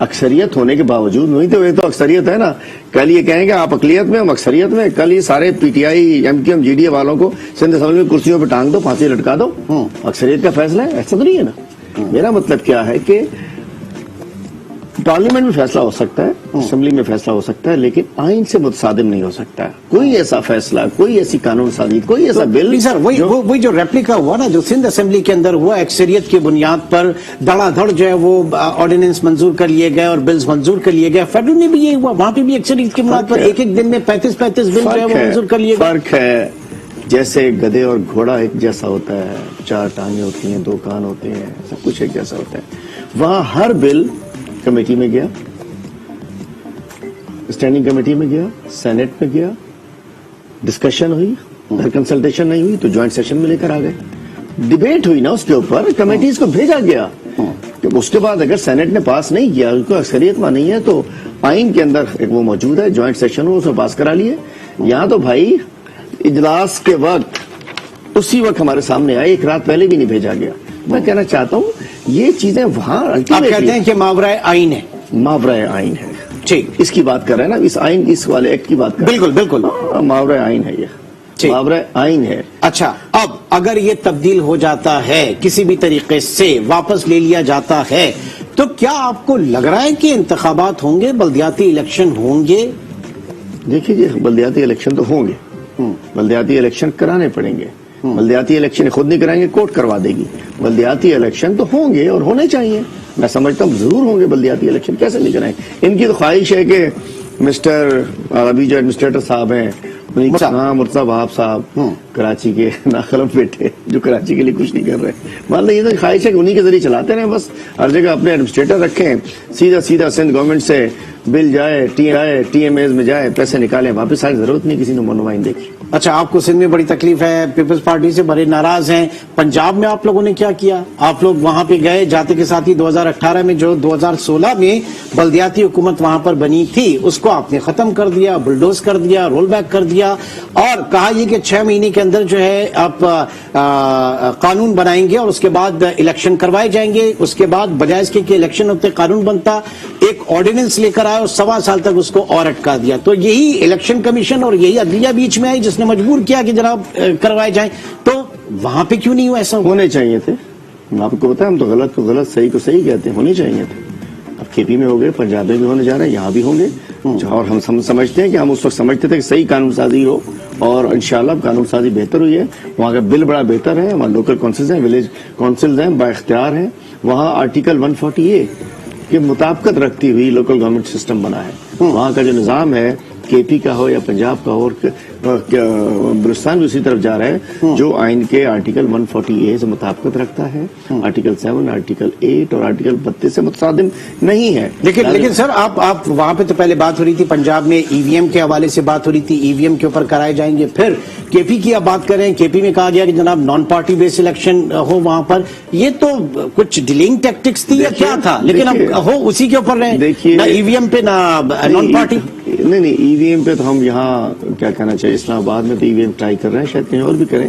اکثریت ہونے کے باوجود نہیں تو یہ تو اکثریت ہے نا. کل یہ کہیں گے آپ اقلیت میں ہم اکثریت میں, کل یہ سارے P T I M Q M G D A والوں کو سندھ اسمبلی میں کرسیوں پہ ٹانگ دو, پھانسی لٹکا دو. اکثریت کا فیصلہ ہے, ایسا تو نہیں ہے نا. میرا مطلب کیا ہے کہ پارلیمنٹ میں فیصلہ ہو سکتا ہے, اسمبلی میں فیصلہ ہو سکتا ہے, لیکن آئین سے متصادم نہیں ہو سکتا ہے. کوئی ایسا فیصلہ, کوئی ایسی قانون سازی, کوئی ایسا بل. سر وہی جو ریپلیکا ہوا نا جو سندھ اسمبلی کے اندر ہوا, اکثریت کی بنیاد پر دھڑا دھڑ جو ہے وہ آرڈیننس منظور کر لیے گئے اور بلز منظور کر لیے گئے. فیڈرل میں بھی یہ ہوا, وہاں پہ بھی اکثریت کی بنیاد پر ایک دن میں 35 بل جو ہے وہ منظور کر لیے گئے. فرق ہے, جیسے گدھے اور گھوڑا ایک جیسا ہوتا ہے, 4 ٹانگیں ہوتی ہیں, 2 کان ہوتے ہیں, سب کچھ ایک جیسا ہوتا ہے. وہاں ہر بل کمیٹی میں گیا, اسٹینڈنگ کمیٹی میں گیا, سینٹ میں گیا, ڈسکشن ہوئی, اگر کنسلٹیشن نہیں ہوئی تو جوائنٹ سیشن میں لے کر آ گئے, ڈیبیٹ ہوئی نا اس کے اوپر, کمیٹیز کو بھیجا گیا. اس کے بعد اگر سینٹ نے پاس نہیں کیا, اس کو اکثریت میں نہیں ہے, تو آئین کے اندر ایک وہ موجود ہے, جوائنٹ سیشن ہو, اس میں پاس کرا لیے. یہاں تو بھائی اجلاس کے وقت اسی وقت ہمارے سامنے آئے, ایک رات پہلے بھی نہیں بھیجا گیا. میں کہنا چاہتا ہوں یہ چیزیں وہاں آپ کہتے ہیں کہ ماورائے آئین ہے, ماورائے آئین ہے. ٹھیک, اس کی بات کر رہے ہیں نا, اس آئین, اس والے ایکٹ کی بات کر رہے ہیں. بالکل ماورائے آئین ہے, یہ ماورائے آئین ہے. اچھا, اب اگر یہ تبدیل ہو جاتا ہے, کسی بھی طریقے سے واپس لے لیا جاتا ہے, تو کیا آپ کو لگ رہا ہے کہ انتخابات ہوں گے, بلدیاتی الیکشن ہوں گے؟ دیکھیے جی, بلدیاتی الیکشن تو ہوں گے, بلدیاتی الیکشن کرانے پڑیں گے. بلدیاتی الیکشن خود نہیں کرائیں گے, کورٹ کروا دے گی. بلدیاتی الیکشن تو ہوں گے اور ہونے چاہیے. میں سمجھتا ہوں ضرور ہوں گے بلدیاتی الیکشن, کیسے نہیں کرائیں. ان کی تو خواہش ہے کہ مسٹر ابھی جو ایڈمنسٹریٹر صاحب ہیں, مرتضیٰ وہاب صاحب, کراچی کے ناقلم بیٹے, جو کراچی کے لیے کچھ نہیں کر رہے, مان لیں یہ تو خواہش ہے کہ انہی کے ذریعے چلاتے رہیں بس. ہر جگہ اپنے ایڈمنسٹریٹر رکھیں, سیدھا سندھ گورنمنٹ سے بل جائے, ٹی ایم ایز میں جائے, پیسے نکالیں واپس آئے, ضرورت نہیں کسی نے نمائندے کی. اچھا, آپ کو سندھ میں بڑی تکلیف ہے, پیپلز پارٹی سے بڑے ناراض ہیں. پنجاب میں آپ لوگوں نے کیا کیا؟ آپ لوگ وہاں پہ گئے, جاتے کے ساتھ ہی 2018 میں جو 2016 میں بلدیاتی حکومت وہاں پر بنی تھی, اس کو آپ نے ختم کر دیا, بلڈوز کر دیا, رول بیک کر دیا, اور کہا یہ کہ 6 مہینے کے اندر جو ہے آپ قانون بنائیں گے اور اس کے بعد الیکشن کروائے جائیں گے. اس کے بعد بجائے اس کے کہ الیکشن ہوتے قانون بنتا, ایک آرڈیننس لے کر آئے اور 1.25 سال تک اس کو اور اٹکا دیا. تو یہی الیکشن کمیشن اور یہی عدلیہ بیچ میں آئی جس نے مجبور کیا کہ جناب کروائے جائیں. تو وہاں پہ کیوں نہیں ہوا ایسا؟ ہونے چاہیے تھے. آپ کو پتا ہے, ہم تو غلط کو غلط, صحیح کو صحیح کہتے ہیں. ہونے چاہیے تھے. اب کے پی میں ہو گئے, پنجاب میں بھی ہونے جا رہے ہیں, یہاں بھی ہوں گے. اور ہم سمجھتے ہیں کہ ہم اس وقت سمجھتے تھے کہ صحیح قانون سازی ہو, اور انشاءاللہ قانون سازی بہتر ہوئی ہے. وہاں کا بل بڑا بہتر ہے. وہاں لوکل کونسلز ہیں, ولیج کونسلز ہیں, با اختیار ہیں. وہاں آرٹیکل 140A کی مطابقت رکھتی ہوئی لوکل گورنمنٹ سسٹم بنا ہے. وہاں کا جو نظام ہے, کے پی کا ہو یا پنجاب کا ہو, اور بلوچستان بھی اسی طرف جا رہا ہے, جو آئین کے آرٹیکل 140A سے مطابقت رکھتا ہے, آرٹیکل 7, آرٹیکل 8 اور آرٹیکل 32 سے متصادم نہیں ہے. لیکن سر آپ وہاں پہ تو پہلے بات ہو رہی تھی, پنجاب میں ای وی ایم کے حوالے سے بات ہو رہی تھی, ای وی ایم کے اوپر کرائے جائیں گے. پھر کے پی کی اب بات کریں, کے پی میں کہا گیا کہ جناب نان پارٹی بیس الیکشن ہو وہاں پر. یہ تو کچھ ڈیلنگ ٹیکٹکس تھی یا کیا تھا؟ لیکن اب ہو اسی کے اوپر رہے, نہ ای وی ایم پہ نہ نان پارٹی. نہیں, ای وی ایم پہ تو ہم یہاں کیا کہنا چاہیے, اسلام آباد میں تو ای وی ایم ٹرائی کر رہے ہیں, شاید کہیں اور بھی کریں.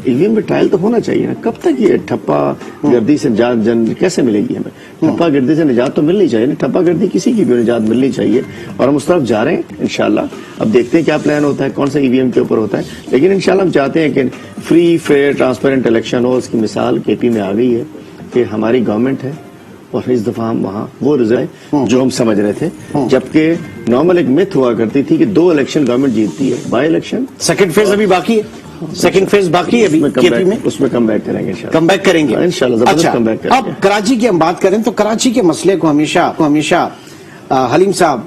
ای وی ایم پہ ٹرائل تو ہونا چاہیے نا. کب تک یہ ٹھپا گردی سے نجات کیسے ملے گی ہمیں؟ ٹھپا گردی سے نجات تو ملنی چاہیے نا. ٹھپا گردی کسی کی بھی نجات ملنی چاہیے, اور ہم اس طرف جا رہے ہیں انشاءاللہ. اب دیکھتے ہیں کیا پلان ہوتا ہے, کون سا ای وی ایم کے اوپر ہوتا ہے, لیکن انشاءاللہ ہم چاہتے ہیں کہ فری, فیئر, ٹرانسپیرنٹ الیکشن ہو. اس کی مثال کے پی میں آ گئی ہے کہ ہماری گورنمنٹ ہے, اور اس دفعہ ہم وہاں وہ رزلٹ جو ہم سمجھ رہے تھے, جبکہ نارمل ایک مت ہوا کرتی تھی کہ 2 الیکشن گورنمنٹ جیتتی ہے, بائی الیکشن. سیکنڈ فیز ابھی باقی ہے, سیکنڈ فیز باقی ہے ابھی کے پی میں, اس میں کم بیک کریں گے انشاءاللہ. کم بیک کریں گے انشاءاللہ, زبردست کم بیک کریں گے. اب کراچی کی ہم بات کریں تو کراچی کے مسئلے کو ہمیشہ حلیم صاحب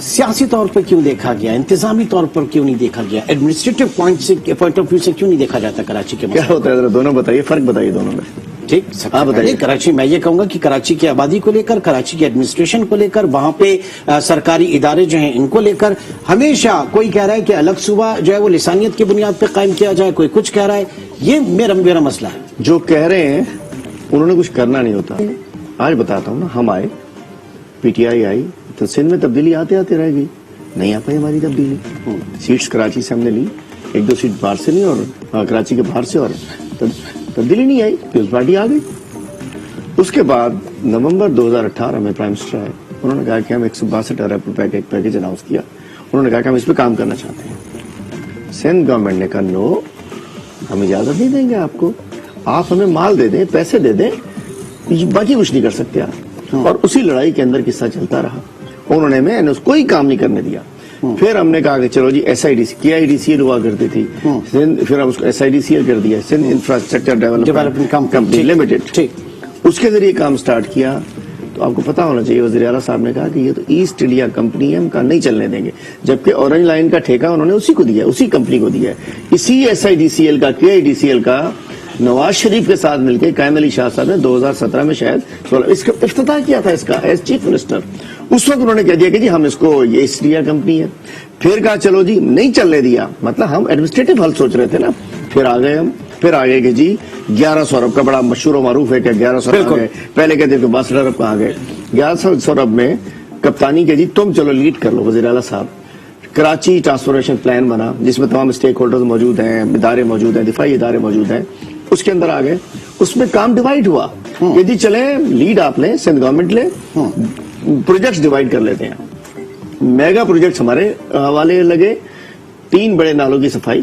سیاسی طور پر کیوں دیکھا گیا, انتظامی طور پر کیوں نہیں دیکھا گیا, ایڈمنسٹریٹو پوائنٹ آف ویو سے کیوں نہیں دیکھا جاتا کراچی کے مسئلے؟ کیا ہوتا ہے ذرا دونوں بتائیے, فرق بتائیے دونوں میں. ٹھیک, بتائیے. کراچی, میں یہ کہوں گا کہ کراچی کی آبادی کو لے کر, کراچی کی ایڈمنسٹریشن کو لے کر, وہاں پہ سرکاری ادارے جو ہیں ان کو لے کر ہمیشہ کوئی کہہ رہا ہے کہ الگ صوبہ جو ہے وہ لسانیت کی بنیاد پہ قائم کیا جائے, کوئی کچھ کہہ رہا ہے. یہ میرا مسئلہ ہے. جو کہہ رہے ہیں انہوں نے کچھ کرنا نہیں ہوتا. آج بتاتا ہوں نا, ہم آئے, پی ٹی آئی آئی, تو سندھ میں تبدیلی آتے رہ گئی, نہیں آ پائی ہماری تبدیلی. سیٹس کراچی سے ہم نے لی, 1-2 سیٹ باہر سے لی, اور کراچی کے باہر سے, اور تبدیلی نہیں آئی. پیپلز پارٹی آ گئی. اس کے بعد نومبر 2018 میں پرائم منسٹر آئے, انہوں نے کہا کہ ہم 162 ارب روپے کا ایک پیکج اناؤنس کیا. انہوں نے کہا کہ ہم اس پہ کام کرنا چاہتے ہیں. سندھ گورنمنٹ نے کہا نو, ہم اجازت نہیں دیں گے آپ کو, آپ ہمیں مال دے دیں, پیسے دے دیں, باقی کچھ نہیں کر سکتے آپ. اور اسی لڑائی کے اندر قصہ چلتا رہا. انہوں نے میں کوئی کام نہیں کرنے دیا. پھر ہم نے کہا کہ چلو جی SIDC KIDCL ہوا کرتی تھی, پھر ہم اس کو SIDCL کر دیا, Sindh infrastructure development company limited. اس کے ذریعے کام سٹارٹ کیا. تو آپ کو پتا ہونا چاہیے وزیر اعلیٰ صاحب نے کہا کہ یہ تو ایسٹ انڈیا کمپنی ہے, ہم کا نہیں چلنے دیں گے, جبکہ اورنج لائن کا ٹھیکہ انہوں نے اسی کو دیا, اسی کمپنی کو دیا ہے. اسی SIDCL کا KIDCL کا نواز شریف کے ساتھ مل کے قائم علی شاہ صاحب نے 2017 میں شاید اس کا افتتاح کیا تھا, اس کا ایز چیف منسٹر. اس وقت انہوں نے کہہ دیا کہ جی ہم اس کو, یہ ایسٹ انڈیا کمپنی ہے. پھر کہا چلو جی نہیں چلنے دیا, مطلب ہم ایڈمنسٹریٹو حل سوچ رہے تھے نا. پھر آ گئے ہم, پھر آگے کہ جی 1100 ارب کا بڑا مشہور و معروف ہے کہ 1100 ارب گئے. پہلے کہتے کہ 62 ارب کہاں گئے. 1100 ارب میں کپتانی کے جی تم چلو لیڈ کر لو وزیر اعلیٰ صاحب. کراچی ٹرانسفارمیشن پلان بنا جس میں تمام اسٹیک ہولڈرز موجود ہیں, ادارے موجود ہیں, دفاعی ادارے موجود ہیں. اس کے اندر آ گئے, اس میں کام ڈیوائڈ ہوا کہ جی چلیں لیڈ آپ لیں, سندھ گورنمنٹ لے, پروجیکٹس ڈیوائڈ کر لیتے ہیں. میگا پروجیکٹس ہمارے حوالے لگے. 3 بڑے نالوں کی صفائی,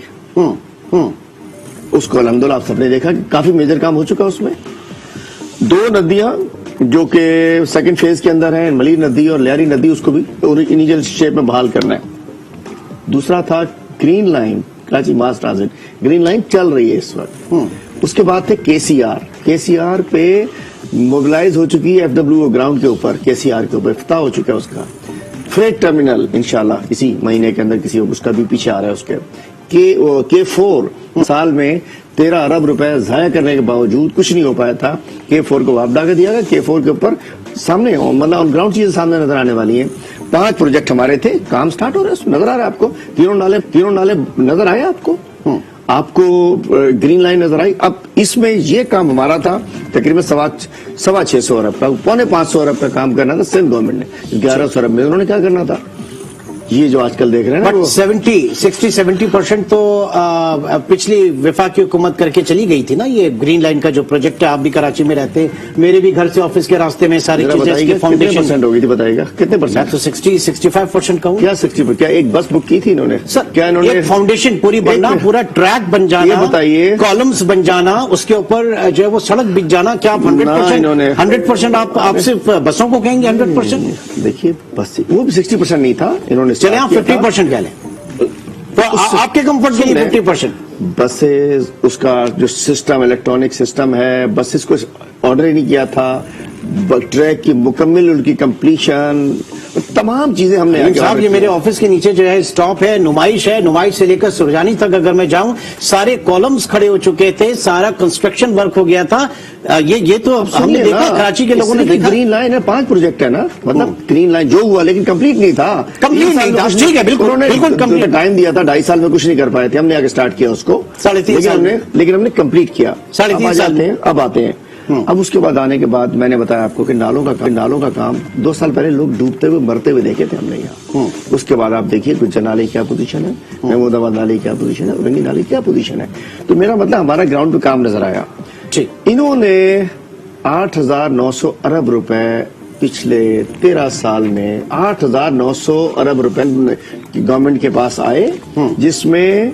اس کو الحمدللہ آپ سب نے دیکھا کہ کافی میجر کام ہو چکا. اس میں 2 ندیاں جو کہ سیکنڈ فیز کے اندر ہیں, ملیر ندی اور لیاری ندی, اس کو بھی انیشل شیپ میں بحال کرنا ہے. دوسرا تھا گرین لائن, کراچی ماس ٹرانزٹ گرین لائن چل رہی ہے اس وقت. اس کے بعد تھے KCR پہ موبلائز ہو چکی ہے FWO گراؤنڈ کے اوپر, KCR کے اوپر افتتاح ہو چکا ہے اس کا. فریٹ ٹرمینل انشاءاللہ اسی مہینے کے اندر کسی اس کا بھی پیچھے آ رہا ہے. اس کے K4 سال میں 13 ارب روپے ضائع کرنے کے باوجود کچھ نہیں ہو پایا تھا. K4 کو واپس کر دیا گیا. K4 کے اوپر سامنے مطلب آن گراؤنڈ چیزیں سامنے نظر آنے والی ہیں. 5 پروجیکٹ ہمارے تھے, کام سٹارٹ ہو رہا ہے, نظر آ رہا ہے آپ کو. تینوں نالے نظر آئے آپ کو گرین لائن نظر آئی. اب اس میں یہ کام ہمارا تھا تقریباً 650 ارب کا, 550 ارب کا کام کرنا تھا. سندھ گورنمنٹ نے 1100 ارب میں انہوں نے کیا کرنا تھا, یہ جو آج کل دیکھ رہے ہیں نا 60-70% تو پچھلی وفاقی حکومت کر کے چلی گئی تھی نا. یہ گرین لائن کا جو پروجیکٹ ہے, آپ بھی کراچی میں رہتے ہیں, میرے بھی گھر سے آفس کے راستے میں ساری چیزیں فاؤنڈیشن ہو گئی تھی. بتائیے گا کتنے پرسینٹ؟ تو 60-65% کا ہوں. کیا 60%؟ کیا ایک بس بک کی تھی انہوں نے؟ سر کیا انہوں نے فاؤنڈیشن پوری بننا, پورا ٹریک بن جانا, بتائیے کالمز بن جانا, اس کے اوپر جو ہے وہ سڑک بچ جانا. کیا آپ 100% آپ صرف بسوں کو کہیں گے 100%؟ دیکھیے بس وہ بھی 60% نہیں تھا. انہوں نے چلے آپ 50% کہہ لیں, تو آپ کے کمفرٹ کے لیے 50%. بسز اس کا جو سسٹم الیکٹرانک سسٹم ہے, بسز کو آرڈر ہی نہیں کیا تھا. ٹریک کی مکمل ان کی کمپلیشن, تمام چیزیں ہم نے. صاحب یہ میرے آفس کے نیچے جو ہے اسٹاپ ہے, نمائش ہے, نمائش سے لے کر سرجانی تک اگر میں جاؤں سارے کالمز کھڑے ہو چکے تھے, سارا کنسٹرکشن ورک ہو گیا تھا. یہ تو ہم نے دیکھا, کراچی کے لوگوں نے دیکھا. گرین لائن ہے, 5 پروجیکٹ ہے نا, مطلب گرین لائن جو ہوا لیکن کمپلیٹ نہیں تھا. ٹھیک ہے, بالکل ٹائم دیا تھا, 2.5 سال میں کچھ نہیں کر پائے تھے. ہم نے آگے سٹارٹ کیا اس کو 3.5 سال, لیکن ہم نے کمپلیٹ کیا. 3.5 سال اب آتے ہیں. اب اس کے بعد آنے کے بعد میں نے بتایا آپ کو کہ نالوں کا کام 2 سال پہلے لوگ ڈوبتے ہوئے مرتے ہوئے دیکھے تھے ہم نے یہاں. اس کے بعد آپ دیکھیے کچھ نالے کیا پوزیشن ہے, محمود آباد نالے کیا پوزیشن ہے, اورنگی نالے کیا پوزیشن ہے. تو میرا مطلب ہمارا گراؤنڈ پہ کام نظر آیا. انہوں نے 8,900 ارب روپے پچھلے 13 سال میں 8,900 ارب روپے گورنمنٹ کے پاس آئے, جس میں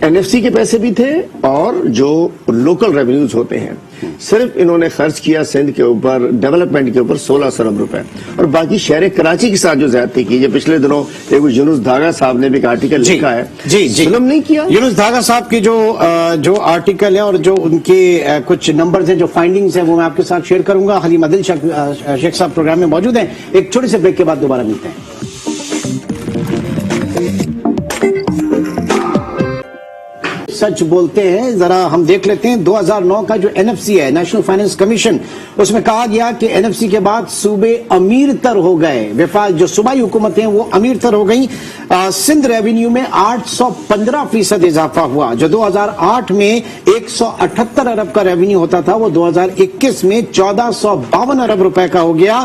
NFC کے پیسے بھی تھے اور جو لوکل ریونیوز ہوتے ہیں. صرف انہوں نے خرچ کیا سندھ کے اوپر, ڈیولپمنٹ کے اوپر 1600 ارب روپے, اور باقی شہر کراچی کے ساتھ جو زیادتی کی. یہ پچھلے دنوں ایک یونس دھاگا صاحب نے بھی ایک آرٹیکل لکھا ہے, ظلم نہیں کیا. یونس دھاگا صاحب کی جو آرٹیکل ہے اور جو ان کے کچھ نمبرز ہیں, جو فائنڈنگز ہیں, وہ میں آپ کے ساتھ شیئر کروں گا. حلیم عادل شیخ صاحب پروگرام میں موجود ہیں. ایک چھوٹے سے بریک کے بعد دوبارہ ملتے ہیں. سچ بولتے ہیں, ذرا ہم دیکھ لیتے ہیں 2009 کا جو NFC ہے, نیشنل فائنانس کمیشن, اس میں کہا گیا کہ NFC کے بعد صوبے امیر تر ہو گئے. وفاق جو صوبائی حکومتیں وہ امیر تر ہو گئیں. سندھ ریونیو میں 815% اضافہ ہوا. جو 2008 میں 178 ارب کا ریونیو ہوتا تھا, وہ 2021 میں 1452 ارب روپے کا ہو گیا.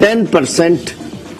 10%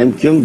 MKM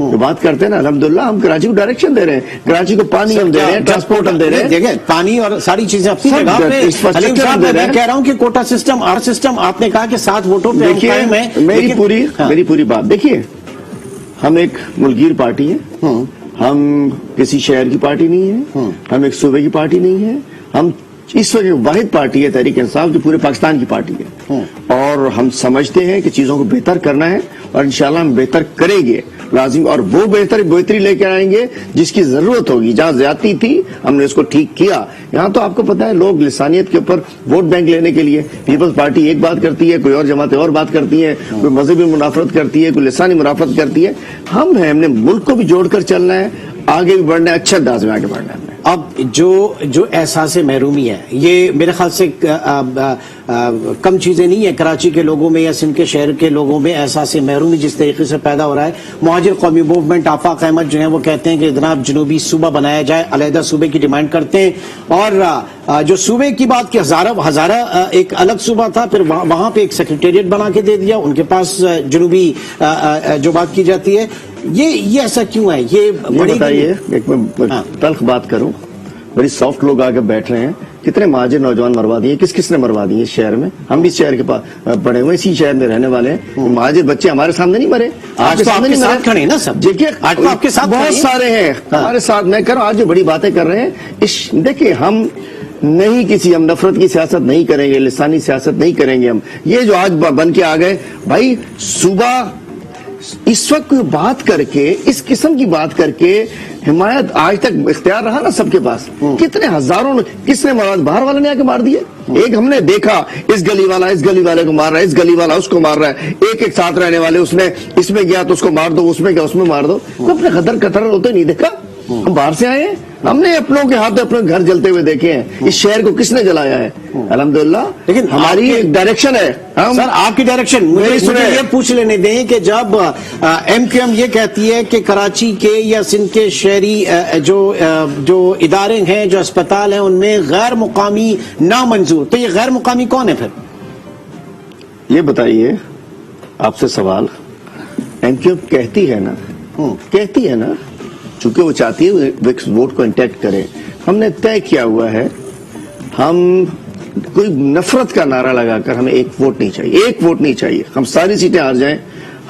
جو بات کرتے ہیں نا الحمدللہ ہم کراچی کو ڈائریکشن دے رہے ہیں, کراچی کو پانی ہم دے رہے ہیں, ٹرانسپورٹ ہم دے رہے ہیں, دیکھیں پانی اور ساری چیزیں اپنی جگہ پہ. حلیم صاحب میں کہہ رہا ہوں کہ کوٹا سسٹم آر سسٹم آپ نے کہا کہ 7 ووٹوں پہ ہم قائم ہیں. میری پوری بات دیکھیے, ہم ایک ملکگیر پارٹی ہے, ہم کسی شہر کی پارٹی نہیں ہے, ہم ایک صوبے کی پارٹی نہیں ہے, ہم اس وقت واحد پارٹی ہے تحریک انصاف جو پورے پاکستان کی پارٹی ہے, اور ہم سمجھتے ہیں کہ چیزوں کو بہتر کرنا ہے اور انشاءاللہ ہم بہتر کریں گے لازم, اور وہ بہتری لے کے آئیں گے جس کی ضرورت ہوگی. جہاں زیادتی تھی ہم نے اس کو ٹھیک کیا. یہاں تو آپ کو پتا ہے لوگ لسانیت کے اوپر ووٹ بینک لینے کے لیے پیپلز پارٹی ایک بات کرتی ہے, کوئی اور جماعتیں اور بات کرتی ہیں, کوئی مذہبی منافرت کرتی ہے, کوئی لسانی منافرت کرتی ہے. ہم نے ملک کو بھی جوڑ کر چلنا ہے, آگے بھی بڑھنا ہے, اچھا انداز میں آگے بڑھنا ہے. اب جو احساس محرومی ہے یہ میرے خیال سے کم چیزیں نہیں ہیں کراچی کے لوگوں میں یا سندھ کے شہر کے لوگوں میں. احساس محرومی جس طریقے سے پیدا ہو رہا ہے, مہاجر قومی موومنٹ آفاق احمد جو ہیں وہ کہتے ہیں کہ جناب جنوبی صوبہ بنایا جائے, علیحدہ صوبے کی ڈیمانڈ کرتے ہیں. اور جو صوبے کی بات کی ہزارہ ایک الگ صوبہ تھا, پھر وہاں پہ ایک سیکریٹریٹ بنا کے دے دیا, ان کے پاس جنوبی جو بات کی جاتی ہے. یہ ایسا کیوں ہے؟ یہ بتائیے, ایک میں تلخ بات کروں, بڑی سافٹ لوگ آگے بیٹھ رہے ہیں, کتنے مہاجر نوجوان مروا دیے, کس نے مروا دیے اس شہر میں؟ ہم بھی اس شہر کے پاس پڑے ہوئے, اسی شہر میں رہنے والے ہیں. مہاجر بچے ہمارے سامنے نہیں مرے, آج تو آپ کے ساتھ کھڑے ہیں نا سب, آج آپ کے ساتھ بہت سارے ہیں ہمارے ساتھ. میں کہہ رہا ہوں آج جو بڑی باتیں کر رہے ہیں, دیکھیں ہم ہم نفرت کی سیاست نہیں کریں گے, لسانی سیاست نہیں کریں گے. ہم یہ جو آج بن کے آ گئے بھائی, صوبہ اس وقت کوئی بات کر کے, اس قسم کی بات کر کے, حمایت آج تک اختیار رہا نا سب کے پاس. کتنے ہزاروں کس نے مارا, باہر والے نے آ کے مار دیے. ایک ہم نے دیکھا اس گلی والا اس گلی والے کو مار رہا ہے, اس گلی والا اس کو مار رہا ہے, ایک ساتھ رہنے والے اس نے اس میں گیا تو اس کو مار دو, اس میں گیا اس میں مار دو. تو اپنے قدر قطر ہوتے نہیں دیکھا. ہم باہر سے آئے ہیں, ہم نے اپنوں کے ہاتھ اپنے گھر جلتے ہوئے دیکھے ہیں. اس شہر کو کس نے جلایا ہے؟ الحمدللہ. لیکن ہماری ایک ڈائریکشن ہے. سر آپ کی ڈائریکشن مجھے یہ پوچھ لینے دیں کہ جب ایم کیو ایم یہ کہتی ہے کہ کراچی کے یا سندھ کے شہری جو ادارے ہیں, جو اسپتال ہیں, ان میں غیر مقامی نامنظور, تو یہ غیر مقامی کون ہے پھر؟ یہ بتائیے آپ سے سوال. ایم کیو ایم کہتی ہے نا, چونکہ وہ چاہتی ہے ووٹ کو انٹیکٹ کرے. ہم نے طے کیا ہوا ہے, ہم کوئی نفرت کا نعرہ لگا کر ہمیں ایک ووٹ نہیں چاہیے. ہم ساری سیٹیں ہار جائیں,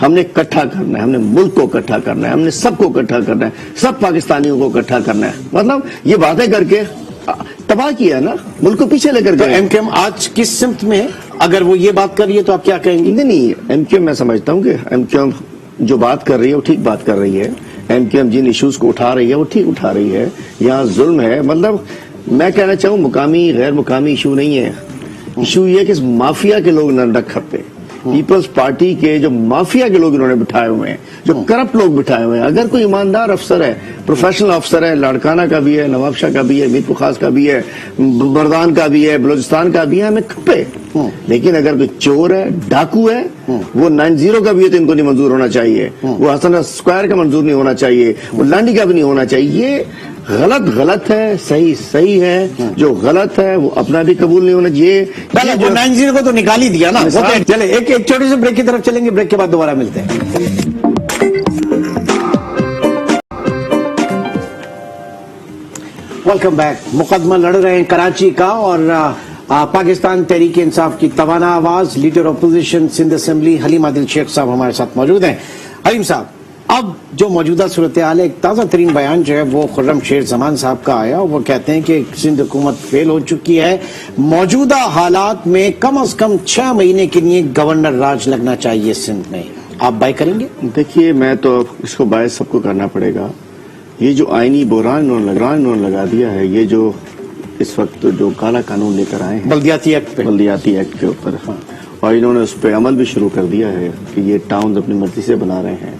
ہم نے اکٹھا کرنا ہے, ہم نے ملک کو اکٹھا کرنا ہے, ہم نے سب کو اکٹھا کرنا ہے, سب پاکستانیوں کو اکٹھا کرنا ہے. مطلب یہ باتیں کر کے تباہ کیا ہے نا, ملک کو پیچھے لے کر گئے. ایم کیو ایم آج کس سمت میں ہے؟ اگر وہ یہ بات کر رہی ہے تو آپ کیا کہیں گے؟ نہیں, ایم کیو ایم میں سمجھتا ہوں کہ ایم کیو ایم جو بات کر رہی ہے وہ ٹھیک بات کر رہی ہے. ایم کیو ایم جن ایشوز کو اٹھا رہی ہے وہ ٹھیک اٹھا رہی ہے. یہاں ظلم ہے, مطلب میں کہنا چاہوں مقامی غیر مقامی ایشو نہیں ہے. ایشو یہ کہ اس مافیا کے لوگ ننڈک کھپے, پیپلز پارٹی کے جو مافیا کے لوگ انہوں نے بٹھائے ہوئے ہیں, جو کرپٹ لوگ بٹھائے ہوئے ہیں. اگر کوئی ایماندار افسر ہے, پروفیشنل افسر ہے, لاڑکانہ کا بھی ہے, نواب شاہ کا بھی ہے, میر خاص کا بھی ہے, بردان کا بھی ہے, بلوچستان کا بھی ہے, ہمیں کھپے. لیکن اگر کوئی چور ہے, ڈاکو ہے, وہ 90 کا بھی ہے تو ان کو نہیں منظور ہونا چاہیے, وہ حسن اسکوائر کا منظور نہیں ہونا چاہیے, وہ لانڈی کا بھی نہیں ہونا چاہیے. یہ غلط ہے, صحیح ہے. جو غلط ہے وہ اپنا بھی قبول نہیں ہونا چاہیے. 90 کو تو نکال ہی دیا نا. چلے ایک چھوٹے سے بریک کی طرف چلیں گے, بریک کے بعد دوبارہ ملتے ہیں. Welcome back. مقدمہ لڑ رہے ہیں کراچی کا, اور پاکستان تحریک انصاف کی توانا آواز, leader opposition Sindh assembly Haleem Adil Sheikh صاحب ہمارے ساتھ موجود ہیں. حلیم صاحب, اب جو موجودہ صورتحال ہے, ایک تازہ ترین بیان جو ہے وہ خرم شیر زمان صاحب کا آیا. وہ کہتے ہیں کہ سندھ حکومت فیل ہو چکی ہے, موجودہ حالات میں کم از کم 6 مہینے کے لیے گورنر راج لگنا چاہیے سندھ میں. آپ بائی کریں گے؟ دیکھیے, میں تو اس کو باعث سب کو کرنا پڑے گا. یہ جو آئینی بحران انہوں نے لگا دیا ہے, یہ جو اس وقت جو کالا قانون لے کر آئے ہیں بلدیاتی ایکٹ کے اوپر, اور انہوں نے اس پہ عمل بھی شروع کر دیا ہے کہ یہ ٹاؤنز اپنی مرضی سے بنا رہے ہیں.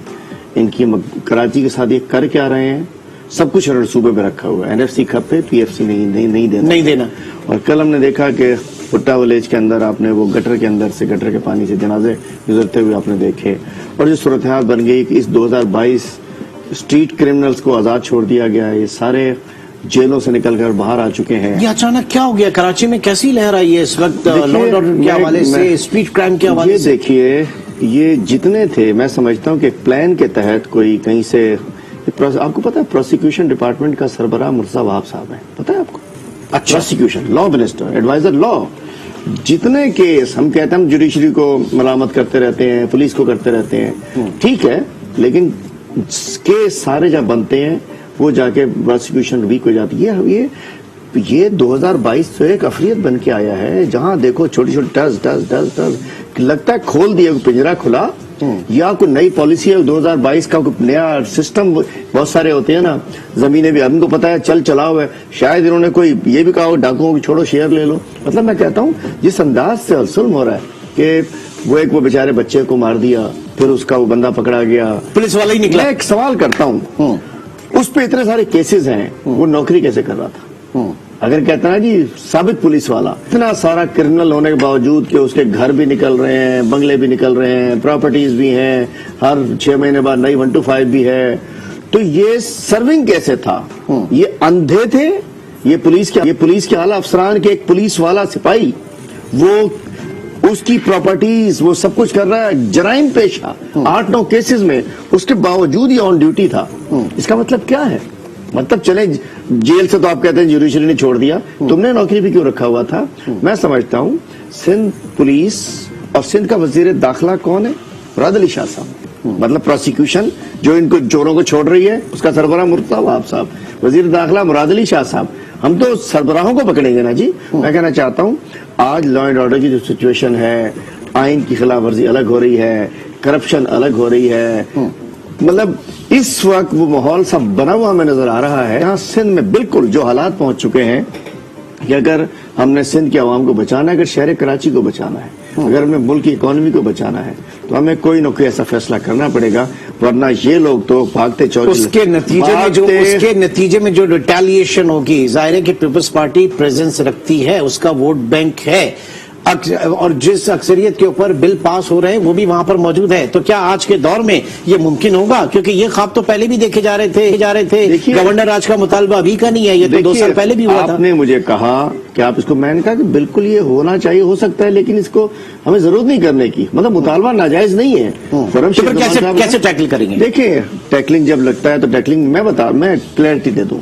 ان کی کراچی کے ساتھ یہ کر کے آ رہے ہیں, سب کچھ صوبے پہ رکھا ہوا ہے. NFC کھپے, PFC نہیں دینا. اور کل ہم نے دیکھا کہ پٹا ولیج کے اندر آپ نے وہ گٹر کے پانی سے جنازے گزرتے ہوئے آپ نے دیکھے. اور جو صورتحال بن گئی کہ اس 2022 اسٹریٹ کرمنلز کو آزاد چھوڑ دیا گیا ہے, یہ سارے جیلوں سے نکل کر باہر آ چکے ہیں. یہ اچانک کیا ہو گیا؟ کراچی میں کیسی لہر آئی ہے اس وقت لا اینڈ آرڈر کے حوالے سے, اسٹریٹ کرائم کے حوالے سے؟ دیکھیے, یہ جتنے تھے میں سمجھتا ہوں کہ ایک پلان کے تحت کوئی کہیں سے آپ کو پتا ہے پروسیکیوشن ڈپارٹمنٹ کا سربراہ مرزا وہاب صاحب ہیں, پتا ہے آپ کو؟ اچھا, پروسیکیوشن لا منسٹر ایڈوائزر لا, جتنے کیس ہم کہتے ہیں ہم جوڈیشری کو ملامت کرتے رہتے ہیں, پولیس کو کرتے رہتے ہیں, ٹھیک ہے, لیکن کیس سارے جب بنتے ہیں وہ جا کے پروسیکیوشن ویک ہو جاتی ہے. یہ 2022 سے ایک افریت بن کے آیا ہے جہاں دیکھو چھوٹی چھوٹی ٹس لگتا ہے کھول دیا, پنجرا کھلا, یا کوئی نئی پالیسی ہے 2022 کا کوئی نیا سسٹم. بہت سارے ہوتے ہیں نا زمینیں بھی, ہم کو پتا ہے چل چلاؤ ہے, شاید انہوں نے کوئی یہ بھی کہا ہو ڈاکوؤں کی چھوڑو شیئر لے لو. مطلب میں کہتا ہوں جس انداز سے ظلم ہو رہا ہے کہ وہ بیچارے بچے کو مار دیا, پھر اس کا وہ بندہ پکڑا گیا, پولیس والا ہی نکلا. میں ایک سوال کرتا ہوں, اس پہ اتنے سارے کیسز ہیں, وہ نوکری کیسے کر رہا تھا؟ اگر کہتا نا جی ثابت پولیس والا اتنا سارا کرمنل ہونے کے باوجود کہ اس کے گھر بھی نکل رہے ہیں, بنگلے بھی نکل رہے ہیں, پراپرٹیز بھی ہیں, ہر 6 مہینے بعد نئی 125 بھی ہے, تو یہ سرونگ کیسے تھا؟ یہ اندھے تھے, یہ پولیس کے اعلیٰ افسران کے ایک پولیس والا سپاہی, وہ اس کی پراپرٹیز وہ سب کچھ کر رہا ہے, جرائم پیشہ 8-9 کیسز میں, اس کے باوجود یہ آن ڈیوٹی تھا. اس کا مطلب کیا ہے؟ مطلب چلے جیل سے تو آپ کہتے ہیں جوڈیشری نے چھوڑ دیا, تم نے نوکری بھی کیوں رکھا ہوا تھا؟ میں سمجھتا ہوں سندھ پولیس اور سندھ کا وزیر داخلہ کون ہے؟ مراد علی شاہ صاحب. مطلب پروسیکیوشن جو ان کو چوروں کو چھوڑ رہی ہے اس کا سربراہ مرزا وہاب صاحب, وزیر داخلہ مراد علی شاہ صاحب. ہم تو سربراہوں کو پکڑیں گے نا جی. میں کہنا چاہتا ہوں آج لا اینڈ آرڈر کی جو سچویشن ہے, آئین کی خلاف ورزی الگ ہو رہی ہے, کرپشن الگ ہو رہی ہے, مطلب اس وقت وہ ماحول سب بنا ہوا ہمیں نظر آ رہا ہے. یہاں سندھ میں بالکل جو حالات پہنچ چکے ہیں کہ اگر ہم نے سندھ کے عوام کو بچانا ہے, اگر شہر کراچی کو بچانا ہے, اگر ہمیں ملک کی اکانومی کو بچانا ہے, تو ہمیں کوئی نہ کوئی ایسا فیصلہ کرنا پڑے گا, ورنہ یہ لوگ تو بھاگتے چوری. اس کے نتیجے میں جو ریٹیلیشن ہوگی, ظاہر ہے کہ پیپلز پارٹی پریزنس رکھتی ہے, اس کا ووٹ بینک ہے, اور جس اکثریت کے اوپر بل پاس ہو رہے ہیں وہ بھی وہاں پر موجود ہے. تو کیا آج کے دور میں یہ ممکن ہوگا؟ کیونکہ یہ خواب تو پہلے بھی دیکھے جا رہے تھے. گورنر راج کا مطالبہ ابھی کا نہیں ہے, یہ تو 2 سال پہلے بھی ہوا تھا. آپ نے مجھے کہا کہ آپ اس کو, میں نے کہا کہ بالکل یہ ہونا چاہیے, ہو سکتا ہے, لیکن اس کو ہمیں ضرورت نہیں کرنے کی. مطلب مطالبہ ناجائز نہیں ہے. کیسے ٹیکل کریں گے؟ دیکھیں ٹیکلنگ جب لگتا ہے تو ٹیکلنگ میں کلیئرٹی دے دوں.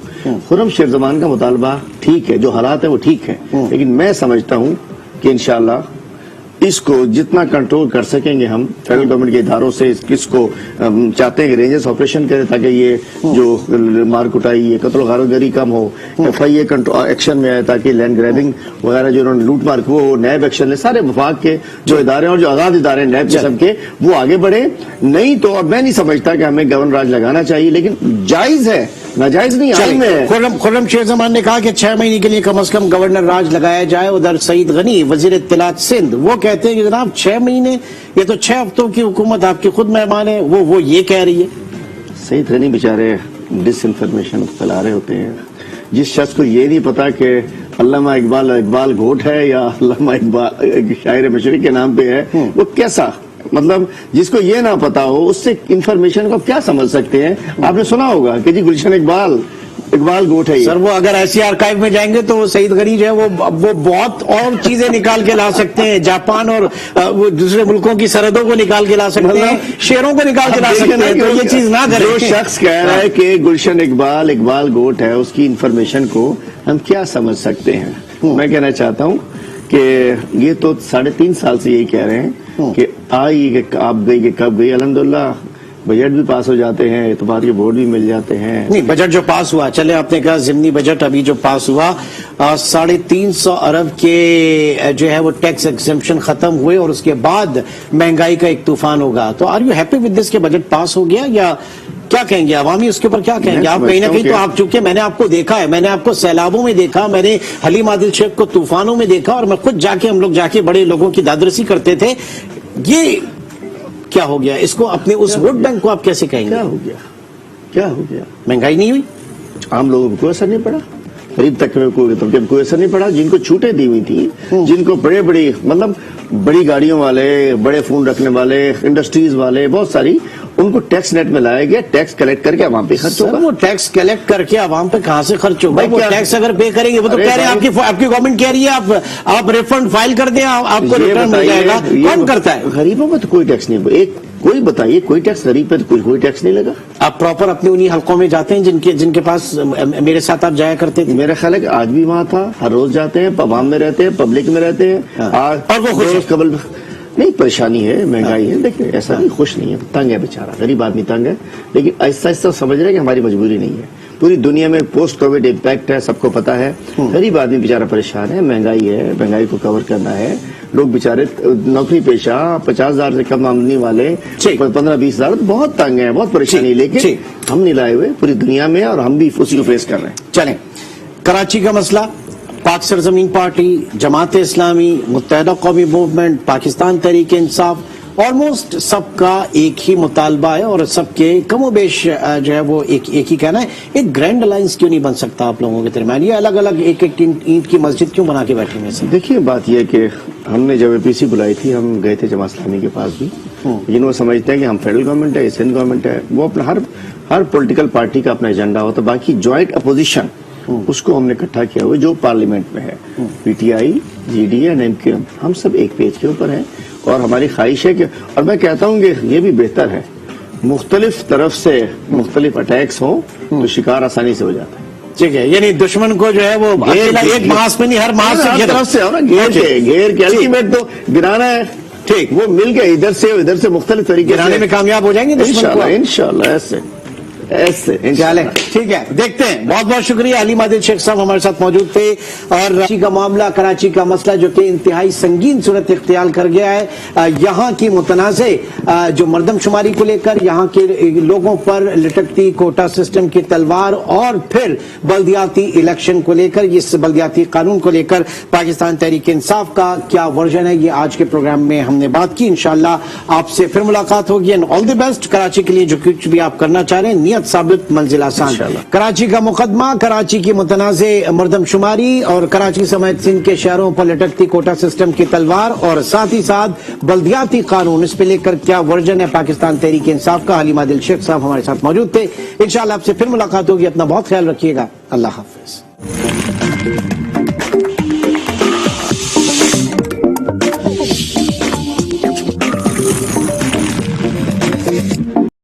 خرم شیر زمان کا مطالبہ ٹھیک ہے, جو حالات ہیں وہ ٹھیک ہے, لیکن میں سمجھتا ہوں کہ انشاءاللہ اس کو جتنا کنٹرول کر سکیں گے ہم فیڈرل گورنمنٹ کے اداروں سے, اس کو چاہتے ہیں کہ رینجرز آپریشن کرے تاکہ یہ جو مار کٹائی, یہ قتل و غارت گری کم ہو, FIA ایکشن میں آئے تاکہ لینڈ گریبنگ وغیرہ جو انہوں نے لوٹ مار وہ نیب ایکشن لے, سارے وفاق کے جو ادارے اور جو آزاد ادارے نیب قسم کے وہ آگے بڑھے. نہیں تو اب میں نہیں سمجھتا کہ ہمیں گورنر راج لگانا چاہیے, لیکن جائز ہے, ناجائز نہیں. خرم شیر زمان نے کہا کہ 6 مہینے کے لیے کم از کم گورنر راج لگایا جائے. ادھر سعید غنی وزیر اطلاعات سندھ وہ کہتے ہیں کہ جناب 6 مہینے, یہ تو 6 ہفتوں کی حکومت, آپ کی خود مہمان ہے, وہ یہ کہہ رہی ہے. سعید غنی بیچارے ڈس انفارمیشن پھیلا رہے ہوتے ہیں. جس شخص کو یہ نہیں پتا کہ علامہ اقبال گھوٹ ہے یا علامہ اقبال شاعر مشرق کے نام پہ ہے, وہ کیسا, مطلب جس کو یہ نہ پتا ہو اس سے انفارمیشن کو کیا سمجھ سکتے ہیں؟ آپ نے سنا ہوگا کہ جی گلشن اقبال گوٹ ہے. سر وہ اگر ایسی آرکائیو میں جائیں گے تو سعید غنی جو ہے وہ بہت اور چیزیں نکال کے لا سکتے ہیں, جاپان اور دوسرے ملکوں کی سرحدوں کو نکال کے لا سکتے ہیں, شہروں کو نکال کے لا سکتے ہیں. تو یہ چیز نہ کریں. جو شخص کہہ رہا ہے کہ گلشن اقبال گوٹ ہے, اس کی انفارمیشن کو ہم کیا سمجھ سکتے ہیں؟ میں کہنا چاہتا ہوں کہ یہ تو 3.5 سال سے یہی کہہ رہے ہیں کہ آئی کہ آپ گئی کہ کب گئی. الحمدللہ بجٹ بھی پاس ہو جاتے ہیں, اعتبار کے ووٹ بھی مل جاتے ہیں. نہیں, بجٹ جو پاس ہوا, چلے آپ نے کہا ضمنی بجٹ ابھی جو پاس ہوا 350 ارب کے جو ہے وہ ٹیکس ایگزمپشن ختم ہوئے, اور اس کے بعد مہنگائی کا ایک طوفان ہوگا. تو are you happy with this کہ بجٹ پاس ہو گیا, یا کیا کہیں گے عوامی اس کے اوپر, کیا کہیں گے آپ؟ کہیں نہ کہیں تو آپ, چونکہ میں نے آپ کو دیکھا ہے, میں نے آپ کو سیلابوں میں دیکھا, میں نے حلیم عادل شیخ کو طوفانوں میں دیکھا, اور میں خود ہم لوگ جا کے بڑے لوگوں کی دادرسی کرتے تھے. یہ کیا ہو گیا؟ اس کو اپنے اس ووٹ بینک کو آپ کیسے کہیں گے؟ کیا ہو گیا؟ مہنگائی نہیں ہوئی, عام لوگوں کو کوئی اثر نہیں پڑا, غریب طبقے کو کوئی اثر نہیں پڑا. جن کو چھوٹیں دی ہوئی تھی, جن کو بڑی گاڑیوں والے, بڑے فون رکھنے والے, انڈسٹریز والے, بہت ساری, ان کو ٹیکس نیٹ میں لایا گیا, ٹیکس کلیکٹ کر کے عوام پہ خرچ ہوگا. وہ ٹیکس کلیکٹ کر کے عوام پہ کہاں سے خرچ ہوگا؟ بھائی وہ کیا ٹیکس اگر پے کریں گے, وہ تو کہہ رہے ہیں آپ کی گورنمنٹ کہہ رہی ہے آپ ریفنڈ فائل کر دیں, آپ کو ریٹرن مل جائے گا. کون کرتا ہے؟ غریبوں پہ تو کوئی ٹیکس نہیں. کوئی بتائیے کوئی ٹیکس غریب پہ تو کوئی ٹیکس نہیں لگا. آپ پراپر اپنے انہی حلقوں میں جاتے ہیں جن کے پاس میرے ساتھ آپ جایا کرتے تھے؟ میرا خیال ہے کہ آج بھی وہاں تھا, ہر روز جاتے ہیں, عوام میں رہتے ہیں, پبلک میں رہتے ہیں. اور وہ خوش قبل نہیں, پریشانی ہے, مہنگائی ہے. دیکھیں ایسا نہیں خوش نہیں ہے, تنگ ہے بیچارہ, غریب آدمی تنگ ہے, لیکن آہستہ آہستہ سمجھ رہے ہیں کہ ہماری مجبوری نہیں ہے. پوری دنیا میں پوسٹ کووڈ امپیکٹ ہے, سب کو پتا ہے. غریب آدمی بیچارہ پریشان ہے, مہنگائی ہے, مہنگائی کو کور کرنا ہے. لوگ بیچارے نوکری پیشہ 50,000 سے کم آمدنی والے 15-20,000 بہت تنگ ہیں, بہت پریشانی. لیکن ہم نہیں لائے ہوئے, پوری دنیا میں, اور ہم بھی اسی کو فیس کر رہے ہیں. چلیں, کراچی کا مسئلہ, پاک سرزمین پارٹی, جماعت اسلامی, متحدہ قومی موومنٹ, پاکستان تحریک انصاف, آلموسٹ سب کا ایک ہی مطالبہ ہے اور سب کے کم و بیش جو ہے وہ ایک ہی کہنا ہے. ایک گرینڈ الائنس کیوں نہیں بن سکتا آپ لوگوں کے درمیان؟ یہ الگ الگ ایک اینٹ کی مسجد کیوں بنا کے بیٹھے ہیں؟ دیکھیے بات یہ ہے کہ ہم نے جب APC بلائی تھی, ہم گئے تھے جماعت اسلامی کے پاس بھی, لیکن وہ سمجھتے ہیں کہ ہم فیڈرل گورنمنٹ ہے, سندھ گورنمنٹ ہے, وہ اپنا ہر پولیٹیکل پارٹی کا اپنا ایجنڈا ہوتا ہے. باقی جوائنٹ اپوزیشن اس کو ہم نے اکٹھا کیا ہوا جو پارلیمنٹ میں ہے, PTI, GDA اور MQM, ہم سب ایک پیج کے اوپر ہیں. اور ہماری خواہش ہے کہ, اور میں کہتا ہوں کہ یہ بھی بہتر ہے, مختلف طرف سے مختلف اٹیکس ہوں تو شکار آسانی سے ہو جاتا ہے. ٹھیک ہے, یعنی دشمن کو جو ہے وہ ایک ماس میں نہیں, ہر ماس سے طرف سے گھیر کے الٹیمیٹ تو گرانا ہے. ٹھیک, وہ مل کے ادھر سے مختلف طریقے گرانے میں کامیاب ہو جائیں گے انشاءاللہ. ایسے ٹھیک ہے, دیکھتے ہیں. بہت بہت شکریہ. علیم عادل شیخ صاحب ہمارے ساتھ موجود تھے. اور کراچی کا معاملہ, کراچی کا مسئلہ جو کہ انتہائی سنگین صورت اختیار کر گیا ہے, یہاں کی متنازع جو مردم شماری کو لے کر, یہاں کے لوگوں پر لٹکتی کوٹا سسٹم کی تلوار, اور پھر بلدیاتی الیکشن کو لے کر, اس بلدیاتی قانون کو لے کر پاکستان تحریک انصاف کا کیا ورژن ہے, یہ آج کے پروگرام میں ہم نے بات کی. انشاءاللہ آپ سے پھر ملاقات ہوگی. And all the best. Karachi کے لیے جو کچھ بھی آپ کرنا چاہ رہے ہیں, ثابت منزل آسان. کراچی کا مقدمہ, کراچی کی متنازع مردم شماری, اور کراچی سمیت سندھ کے شہروں پر لٹکتی کوٹا سسٹم کی تلوار, اور ساتھ ہی ساتھ بلدیاتی قانون, اس پہ لے کر کیا ورژن ہے پاکستان تحریک انصاف کا. علیم عادل شیخ صاحب ہمارے ساتھ موجود تھے. انشاءاللہ آپ سے پھر ملاقات ہوگی. اپنا بہت خیال رکھیے گا. اللہ حافظ.